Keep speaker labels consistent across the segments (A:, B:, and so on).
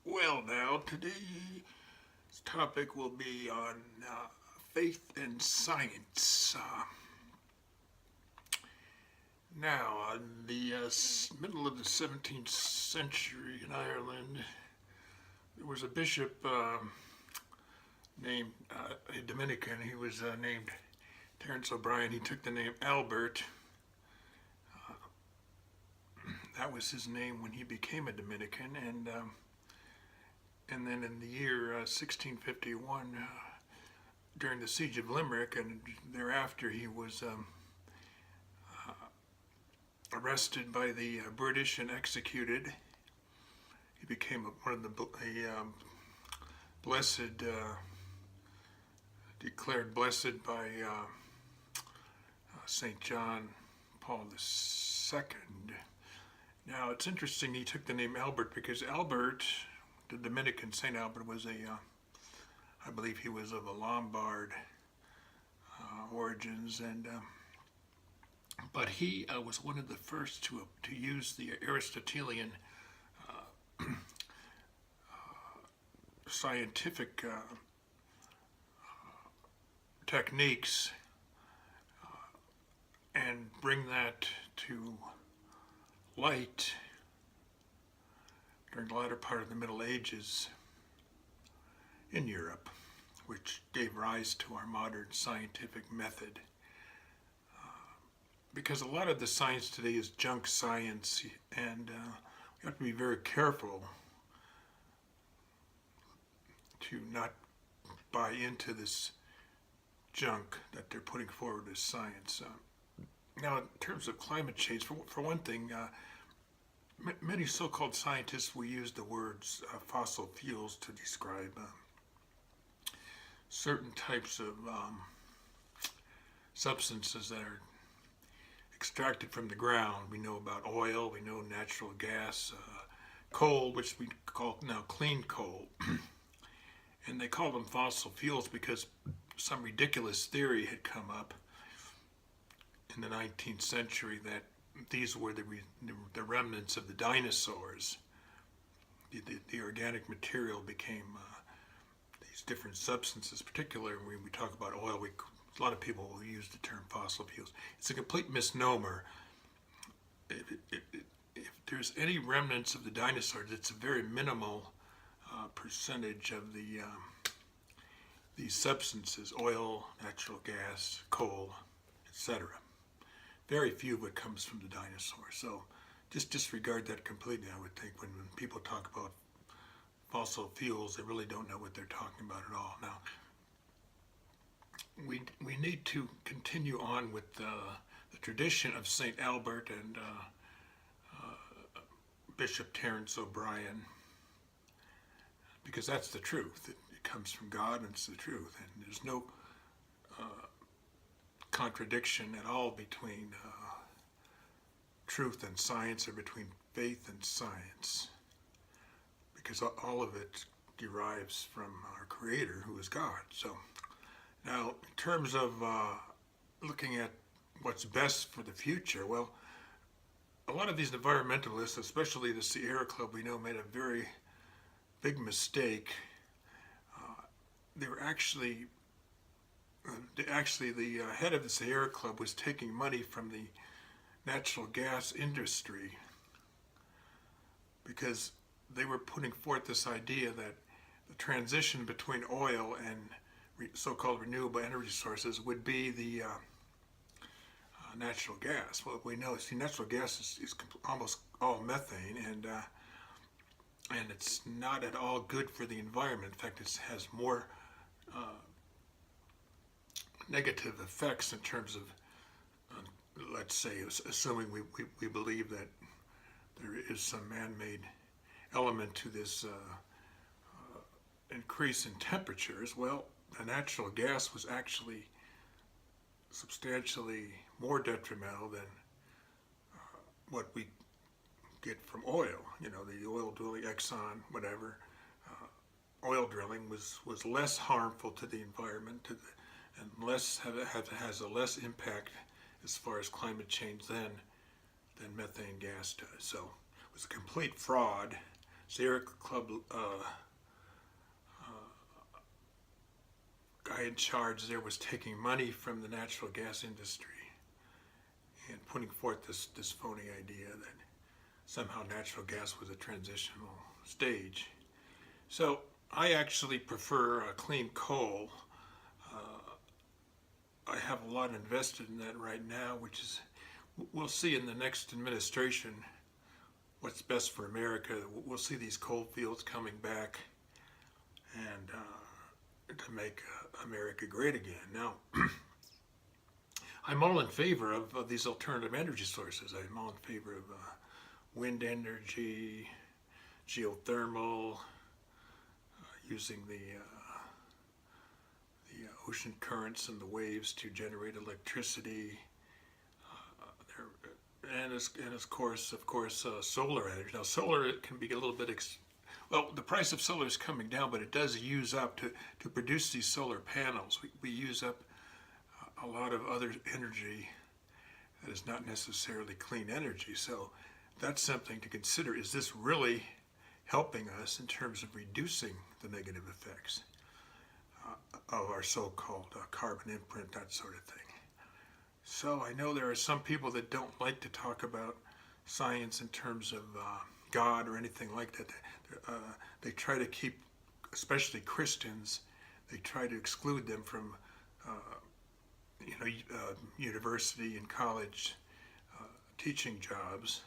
A: Well, now, today's topic will be on faith and science. Now, in the middle of the 17th century in Ireland, there was a bishop named, a Dominican. He was named Terence O'Brien. He took the name Albert. That was his name when he became a Dominican. And then in the year 1651, during the siege of Limerick, and thereafter he was arrested by the British and executed. He became one of the blessed, declared blessed by St. John Paul II. Now it's interesting he took the name Albert because Albert, the Dominican Saint Albert, was I believe he was of a Lombard origins, and but he was one of the first to use the Aristotelian scientific techniques and bring that to light during the latter part of the Middle Ages in Europe, which gave rise to our modern scientific method. Because a lot of the science today is junk science, and we have to be very careful to not buy into this junk that they're putting forward as science. Now, in terms of climate change, for one thing, many so-called scientists will use the words fossil fuels to describe certain types of substances that are extracted from the ground. We know about oil, we know natural gas, coal, which we call now clean coal. And they call them fossil fuels because some ridiculous theory had come up in the 19th century that these were the remnants of the dinosaurs. The organic material became these different substances, particularly when we talk about oil. A lot of people will use the term fossil fuels. It's a complete misnomer. If there's any remnants of the dinosaurs, it's a very minimal percentage of these substances: oil, natural gas, coal, etc. Very few of it comes from the dinosaurs. So just disregard that completely, I would think, when people talk about fossil fuels, they really don't know what they're talking about at all. Now, we need to continue on with the tradition of St. Albert and Bishop Terence O'Brien, because that's the truth. It comes from God, and it's the truth. And there's no contradiction at all between truth and science, or between faith and science, because all of it derives from our Creator, who is God. So now, in terms of looking at what's best for the future, well, a lot of these environmentalists, especially the Sierra Club, we know, made a very big mistake. They were actually the head of the Sierra Club was taking money from the natural gas industry because they were putting forth this idea that the transition between oil and so-called renewable energy sources would be the natural gas. Well, we know, see, natural gas is almost all methane, and it's not at all good for the environment. In fact, it has more negative effects in terms of, let's say, assuming we believe that there is some man-made element to this increase in temperatures. Well, the natural gas was actually substantially more detrimental than what we get from oil. You know, the oil drilling, Exxon, whatever, oil drilling was less harmful to the environment, and has a less impact as far as climate change than methane gas does. So it was a complete fraud. Sierra Club guy in charge there was taking money from the natural gas industry and putting forth this phony idea that somehow natural gas was a transitional stage. So I actually prefer clean coal. I have a lot invested in that right now, which is, we'll see in the next administration what's best for America. We'll see these coal fields coming back and to make America great again. Now, I'm all in favor of these alternative energy sources. I'm all in favor of wind energy, geothermal, using the ocean currents and the waves to generate electricity, and of course, solar energy. Now, solar, it can be a little bit well, the price of solar is coming down, but it does use up to produce these solar panels. We use up a lot of other energy that is not necessarily clean energy. So that's something to consider. Is this really helping us in terms of reducing the negative effects of our so-called carbon imprint, that sort of thing? So I know there are some people that don't like to talk about science in terms of God or anything like that. They try to keep, especially Christians, they try to exclude them from university and college teaching jobs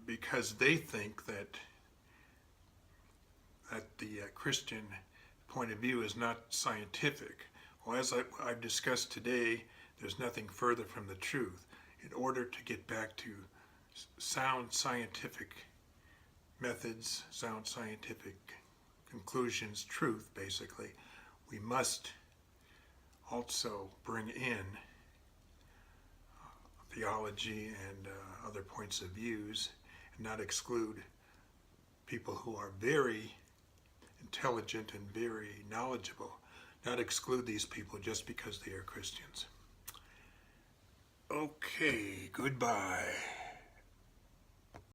A: because they think that the Christian point of view is not scientific. Well, as I've discussed today, there's nothing further from the truth. In order to get back to sound scientific methods, sound scientific conclusions, truth, basically, we must also bring in theology and other points of views and not exclude people who are very intelligent and very knowledgeable, not exclude these people just because they are Christians. Okay, goodbye.